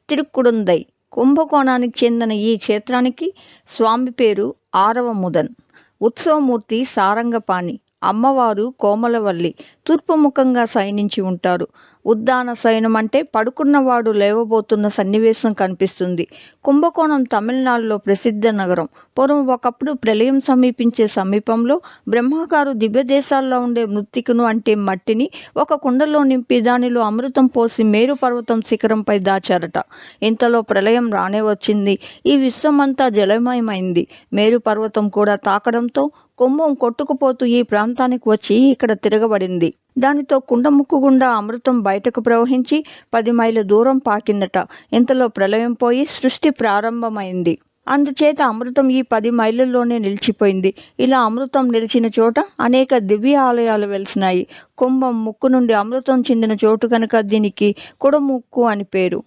తిరుక్కుడుందై. కుంభకోణానికి చెందిన ఈ క్షేత్రానికి స్వామి పేరు ఆరవముదన్. ఉత్సవమూర్తి సారంగపాణి. అమ్మవారు కోమలవల్లి. తూర్పుముఖంగా శయనించి ఉంటారు. ఉద్దాన శయనం అంటే పడుకున్నవాడు లేవబోతున్న సన్నివేశం కనిపిస్తుంది. కుంభకోణం తమిళనాడులో ప్రసిద్ధ నగరం. పూర్వం ఒకప్పుడు ప్రళయం సమీపించే సమీపంలో బ్రహ్మగారు దివ్యదేశాల్లో ఉండే మృత్తికను అంటే మట్టిని ఒక కుండలో నింపి దానిలో అమృతం పోసి మేరు పర్వతం శిఖరంపై దాచారట. ఇంతలో ప్రళయం రానే వచ్చింది. ఈ విశ్వమంతా జలమయమైంది. మేరు పర్వతం కూడా తాకడంతో కుంభం కొట్టుకుపోతూ ఈ ప్రాంతానికి వచ్చి ఇక్కడ తిరగబడింది. దానితో కుండ ముక్కు గుండా అమృతం బయటకు ప్రవహించి 10 మైళ్ళ దూరం పాకిందట. ఇంతలో ప్రళయం పోయి సృష్టి ప్రారంభమైంది. అందుచేత అమృతం ఈ 10 మైళ్ళల్లోనే నిలిచిపోయింది. ఇలా అమృతం నిలిచిన చోట అనేక దివ్య ఆలయాలు వెలిసినాయి. కుంభం ముక్కు నుండి అమృతం చెందిన చోటు కనుక దీనికి కుడముక్కు అని పేరు.